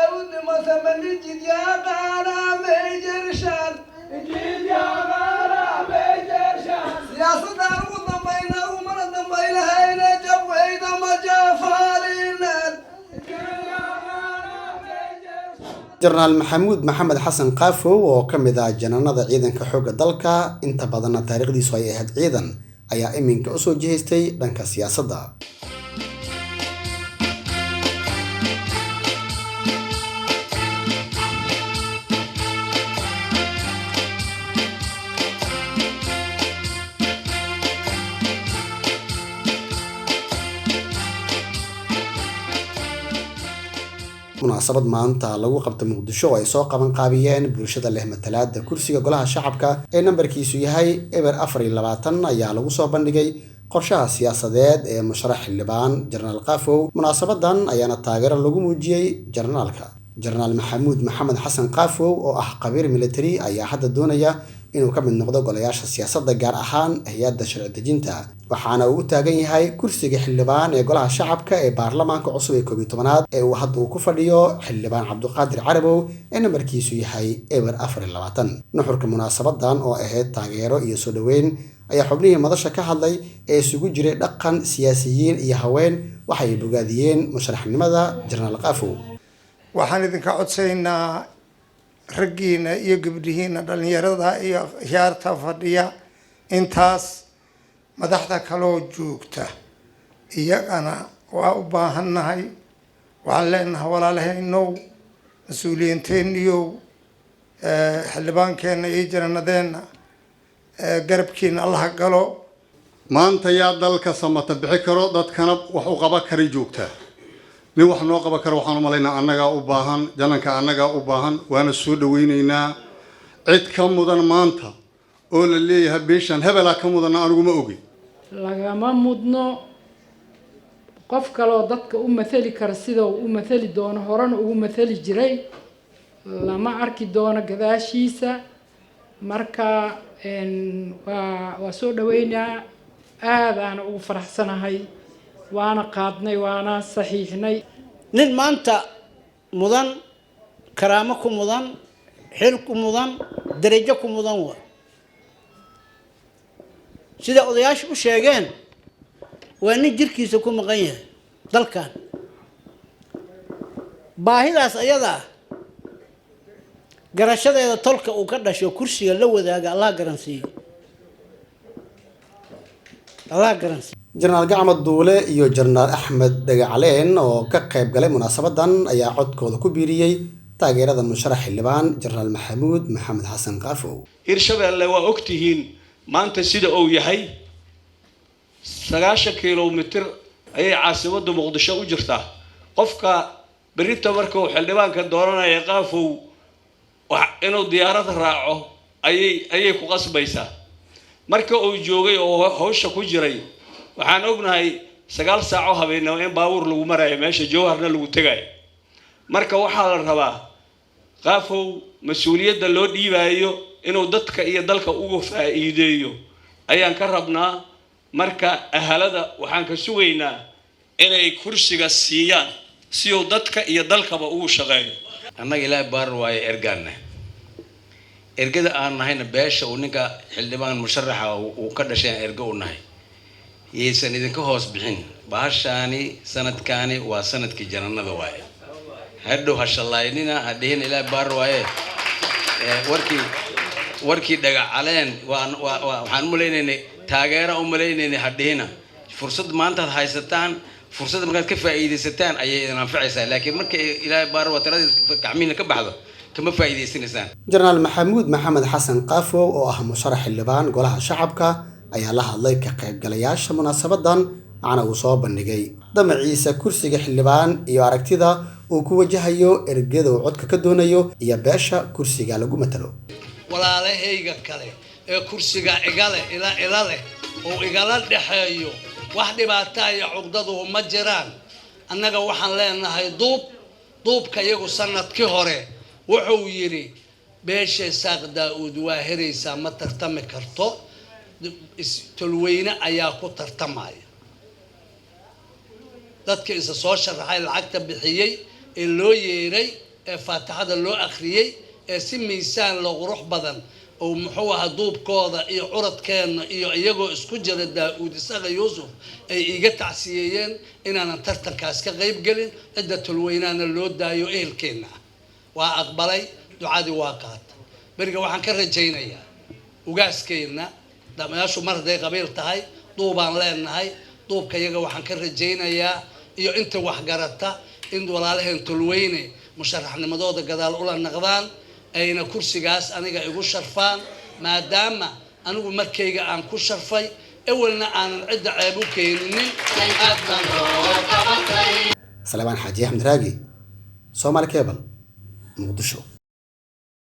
داود مثلا جد يا غانا ميجرشان جد يا غانا ميجرشان سياسة دارو ضمينا ومن ضمينا هينا جبهينا ما جافالينا jenaraal maxamuud maxamed xasan qaafow oo ka mid ah janaanada ciidanka xoogga dalka inta badanna taariikhdiisu ay ahayd ciidan ayaa iminka u soo jihaystay dhanka siyaasadda. munaasabad maanta lagu qabtay Muqdisho oo ay soo qaban qaabiyeen bulshada leh matalaadda kursiga golaha shacabka ee nambarkiisu yahay eber 24 ayaa lagu soo bandhigay qorshaha siyaasadeed ee musharax xildhibaan jenaraal qaafow. munaasabadan ayaana taageero lagu muujiyay jenaraal maxamuud maxamed xasan qaafow oo ah qabiir military ayaa hadda doonaya inuu ka mid noqdo golayaasha siyaasadda gaar ahaan hay'adda sharci dejinta, waxaana uu u taagan yahay kursiga xildhibaan ee golaha shacabka ee baarlamaanka cusub ee 11aad ee uu hadda ku fadhiyo xildhibaan cabdiqaadir carabow ee nambarkiisu yahay eber 24. nuxurka munaasabadan oo ahayd taageero iyo soo dhaweyn ayaa xubnihii madasha ka hadlay ee isugu jiray dhaqan, siyaasiyiin iyo haween waxay bogaadiyeen musharaxnimada jenaraal qaafow. waxaan idinka codsaynaa raggiina iyo gabdhihiina dhalinyarada iyo khiyaarta fadhiya intaas madaxda kaloo joogta iyagana waa u baahannahay. waxaan leenahay walaalahaynow, mas-uuliyiinteeniyow, xildhibaankeenna iyo jananadeenna garabkiina allaha galo. maanta yaa dalka samata bixi karo, dadkana wax u qaban kara joogtaa. nin wax noo qaban karo waxaan u malaynaa annagaa u baahan, jananka annagaa u baahan, waana soo dhaweynaynaa. cid ka mudan maanta oo la leeyahay beeshan hebelaa ka mudanna aniguma ogi. lagama mudno qof kaloo dadka u mathali kara sida uu u mathali doono, horena ugu mathali jiray lama arki doono gadaashiisa. marka waa soo dhaweynaa, aadaana ugu faraxsanahay, waana qaadnay, waana saxiixnay. nin maanta mudan, karaamo ku mudan, xil ku mudan, darajo ku mudan waa sida odayaashu u sheegeen, waa nin jirkiisa ku maqan yahay dalkan. baahidaas ayada garashadeeda tolka uu ka dhasho kursiga la wadaaga allah garansiiyo. jenaraal gacmad duule iyo jenaraal axmed dhagacaleen oo ka qayb galay munaasabadan ayaa codkooda ku biiriyey taageerada musharax xildhibaan jenaraal maxamuud maxamed xasan qaafow. hirshabeelle waa ogtihiin maanta sida uu yahay 9 kiiloomitir ayay caasimadda muqdisho u jirtaa. qofka berita marka uu xildhibaanka dooranaya qaafow inuu diyaarad raaco ayay ku qasbaysaa. marka uu joogay oo hawsha ku jiray waxaan ognahay 9 saaco habeenimo in baabuur lagu marayo meesha jawharna lagu tagay. marka waxaa la rabaa qaafow mas'uuliyadda loo dhiibayo inuu dadka iyo dalka ugu faa'iideeyo ayaan ka rabnaa. marka ahalada waxaan ka sugaynaa inay kursiga siiyaan si uu dadka iyo dalkaba ugu shaqeeyo. annaga ilaahay baar waaye ergaana ergada aan nahayna beesha uu ninka xildhibaan musharaxa uu ka dhashay erga u nahay yeesan idinka hoos bixin. baashaani sanadkaani waa sanadkii jananada waaye, hadhow hashalaynina hadhihin ilaahay baar waaye. warkii dhagacaleen waxaan u maleynaynay taageera u maleynaynay hadhihina. fursad maanta haysataan, fursadda markaad ka faa'iidaysataan ayay idin anfacaysaa, laakiin marka ilaahay baar waa tirada gacmihiina ka baxdo kama faa'iidaysanaysaan. jenaraal maxamuud maxamed xasan qaafow oo ah musharax xildhibaan golaha shacabka ayaa la hadlay ka qaybgalayaasha munaasabadan, waxaana uu soo bandhigay damaciisa kursiga xildhibaan iyo aragtida uu ku wajahayo ergada uu codka ka doonayo iyo beesha kursiga lagu matalo. walaalahayga kale ee kursiga ila leh oo igala dhaxeeyo wax dhibaato iyo cugdadu ma jiraan. annaga waxaan leenahay duubka iyagu sanadkii hore wuxuu yiri beesha saaq daa'uud waa heraysaa ma tartami karto, tolweyne ayaa ku tartamaya. dadka isa soo sharaxay lacagta bixiyay ee loo yeeray faatixada loo akhriyey si miisaan loo qurux badan oo muxuu ahaa duubkooda iyo curadkeena iyo iyagoo isku jira Daa'uud isaga Yuusuf ay iga tacsiyeeyeen inaanan tartankaas ka qayb galin cidda tulweynaana loo daayo ehelkeena waa aqbalay ducadii waa qaatay bariga waxaan ka rajaynayaa ugaaskeena damaashu mar haday qabiil tahay duubaan leenahay duubka iyaga waxaan ka rajaynayaa iyo inta wax garata in walaalaheen tulweyne musharaxnimadooda gadaal ula naqdaan ayna kursigaas aniga igu sharfaan maadaama anigu markayga aan ku sharfay awalna aanan cidda ceeb u keeninin aad baan loo qabatay Salmaan Xaaji Axmed Raagi Soomaali Cable Muqdisho